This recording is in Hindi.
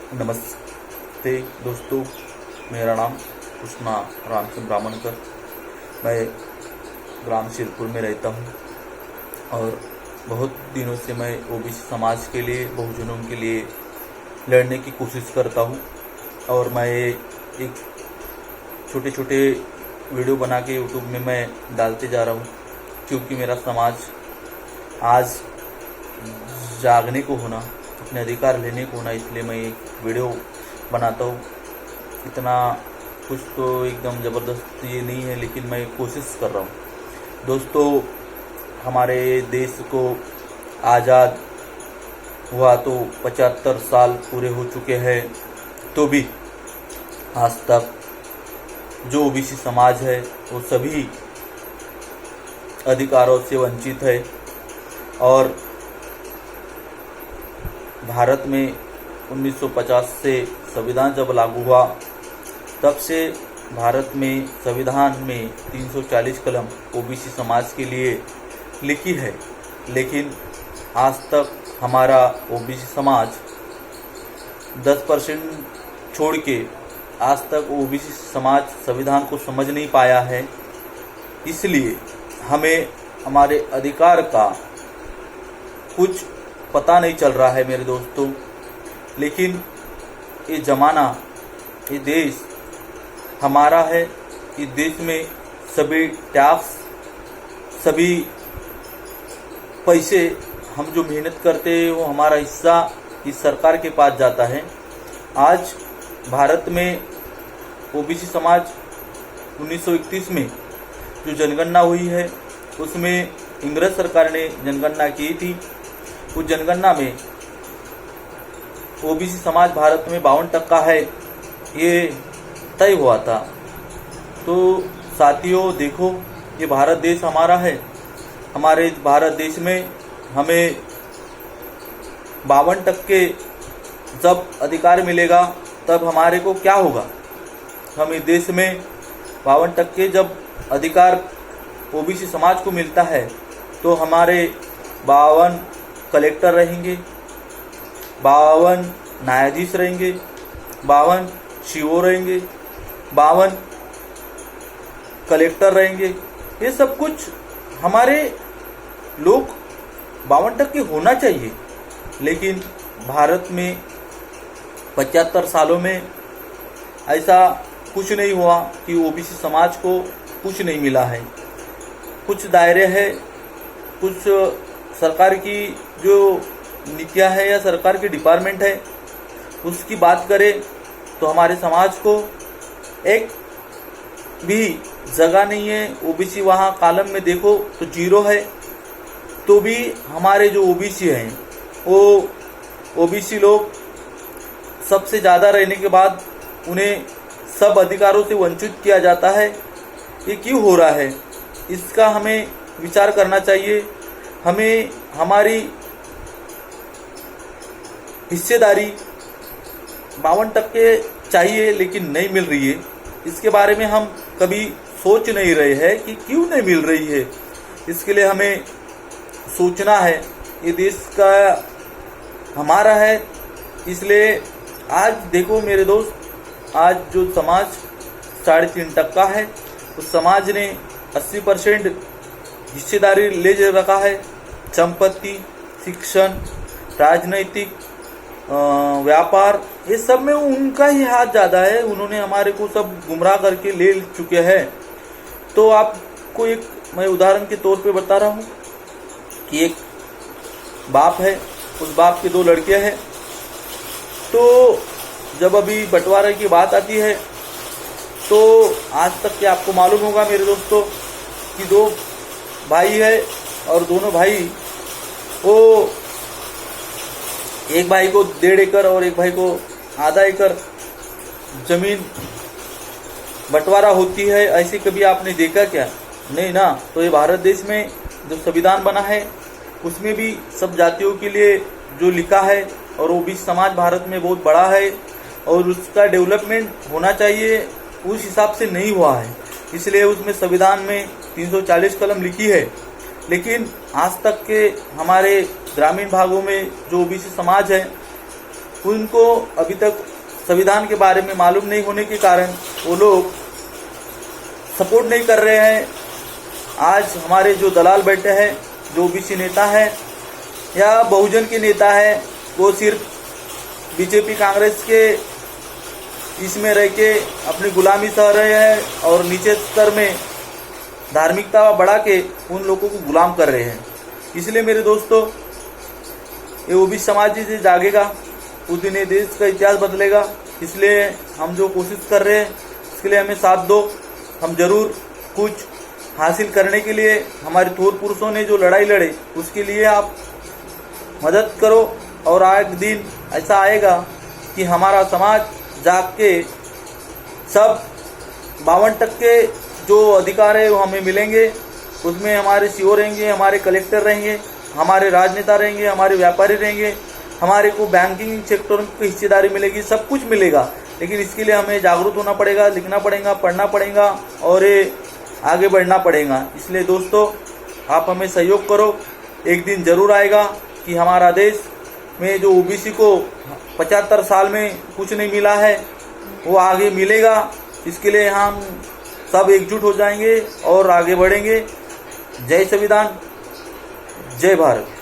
नमस्ते दोस्तों, मेरा नाम कृष्णा रामचंद्र ब्राह्मणकर। मैं ग्राम सिरपुर में रहता हूँ और बहुत दिनों से मैं ओबीसी समाज के लिए, बहुजनों के लिए लड़ने की कोशिश करता हूँ। और मैं एक छोटे छोटे वीडियो बना के यूट्यूब में मैं डालते जा रहा हूँ, क्योंकि मेरा समाज आज जागने को होना, अपने अधिकार लेने को होना, इसलिए मैं एक वीडियो बनाता हूँ। इतना कुछ तो एकदम ज़बरदस्त ये नहीं है, लेकिन मैं कोशिश कर रहा हूँ। दोस्तों, हमारे देश को आज़ाद हुआ तो 75 साल पूरे हो चुके हैं, तो भी आज तक जो ओबीसी समाज है वो सभी अधिकारों से वंचित है। और भारत में 1950 से संविधान जब लागू हुआ, तब से भारत में संविधान में 340 कलम ओबीसी समाज के लिए लिखी है, लेकिन आज तक हमारा ओबीसी समाज 10% छोड़ के आज तक ओबीसी समाज संविधान को समझ नहीं पाया है। इसलिए हमें हमारे अधिकार का कुछ पता नहीं चल रहा है मेरे दोस्तों। लेकिन ये ज़माना, ये देश हमारा है। इस देश में सभी टैक्स, सभी पैसे हम जो मेहनत करते हैं वो हमारा हिस्सा इस सरकार के पास जाता है। आज भारत में ओबीसी समाज 1931 में जो जनगणना हुई है, उसमें इंग्रज सरकार ने जनगणना की थी। उस जनगणना में ओबीसी समाज भारत में 52% है, ये तय हुआ था। तो साथियों, देखो, ये भारत देश हमारा है। हमारे इस भारत देश में हमें 52% जब अधिकार मिलेगा, तब हमारे को क्या होगा। हम इस देश में 52% जब अधिकार ओबीसी समाज को मिलता है, तो हमारे 52 कलेक्टर रहेंगे, 52 न्यायाधीश रहेंगे, 52 सीओ रहेंगे, 52 कलेक्टर रहेंगे। ये सब कुछ हमारे लोग 52% होना चाहिए। लेकिन भारत में 75 सालों में ऐसा कुछ नहीं हुआ कि ओबीसी समाज को कुछ नहीं मिला है। कुछ दायरे हैं, कुछ सरकार की जो नीतियां है या सरकार के डिपार्टमेंट है, उसकी बात करें तो हमारे समाज को एक भी जगह नहीं है। ओबीसी वहाँ कॉलम में देखो तो 0 है। तो भी हमारे जो ओबीसी हैं, वो ओबीसी लोग सबसे ज़्यादा रहने के बाद उन्हें सब अधिकारों से वंचित किया जाता है। ये क्यों हो रहा है, इसका हमें विचार करना चाहिए। हमें हमारी हिस्सेदारी 52% चाहिए, लेकिन नहीं मिल रही है। इसके बारे में हम कभी सोच नहीं रहे हैं कि क्यों नहीं मिल रही है। इसके लिए हमें सोचना है। ये देश का हमारा है। इसलिए आज देखो मेरे दोस्त, आज जो समाज 3.5% है, उस समाज ने 80% हिस्सेदारी ले रखा है। संपत्ति, शिक्षण, राजनीतिक, व्यापार, ये सब में उनका ही हाथ ज़्यादा है। उन्होंने हमारे को सब गुमराह करके ले चुके हैं। तो आपको एक मैं उदाहरण के तौर पे बता रहा हूँ कि एक बाप है, उस बाप के 2 लड़के हैं। तो जब अभी बंटवारे की बात आती है, तो आज तक के आपको मालूम होगा मेरे दोस्तों कि 2 भाई है, और दोनों भाई, वो एक भाई को 1.5 एकड़ और एक भाई को आधा एकड़ जमीन बंटवारा होती है। ऐसे कभी आपने देखा क्या? नहीं ना। तो ये भारत देश में जो संविधान बना है, उसमें भी सब जातियों के लिए जो लिखा है, और ओबीसी समाज भारत में बहुत बड़ा है और उसका डेवलपमेंट होना चाहिए, उस हिसाब से नहीं हुआ है। इसलिए उसमें संविधान में 340 कलम लिखी है। लेकिन आज तक के हमारे ग्रामीण भागों में जो ओबीसी समाज है, उनको अभी तक संविधान के बारे में मालूम नहीं होने के कारण वो लोग सपोर्ट नहीं कर रहे हैं। आज हमारे जो दलाल बैठे हैं, जो ओबीसी नेता है या बहुजन के नेता है, वो सिर्फ बीजेपी कांग्रेस के इसमें रह के अपनी गुलामी सह रहे हैं और नीचे स्तर में धार्मिकता बढ़ा के उन लोगों को गुलाम कर रहे हैं। इसलिए मेरे दोस्तों, ये ओबीसी समाज जी से जागेगा उस दिन ये देश का इतिहास बदलेगा। इसलिए हम जो कोशिश कर रहे हैं इसके लिए हमें साथ दो। हम जरूर कुछ हासिल करने के लिए, हमारे थोर पुरुषों ने जो लड़ाई लड़े उसके लिए आप मदद करो। और आज दिन ऐसा आएगा कि हमारा समाज जाग के सब 52% जो अधिकार है वो हमें मिलेंगे। उसमें हमारे सीओ रहेंगे, हमारे कलेक्टर रहेंगे, हमारे राजनेता रहेंगे, हमारे व्यापारी रहेंगे, हमारे को बैंकिंग सेक्टर की हिस्सेदारी मिलेगी, सब कुछ मिलेगा। लेकिन इसके लिए हमें जागरूक होना पड़ेगा, लिखना पड़ेगा, पढ़ना पड़ेगा और ये आगे बढ़ना पड़ेगा। इसलिए दोस्तों, आप हमें सहयोग करो। एक दिन जरूर आएगा कि हमारा देश में जो ओबीसी को 75 साल में कुछ नहीं मिला है वो आगे मिलेगा। इसके लिए हम सब एकजुट हो जाएंगे और आगे बढ़ेंगे। जय संविधान, जय भारत।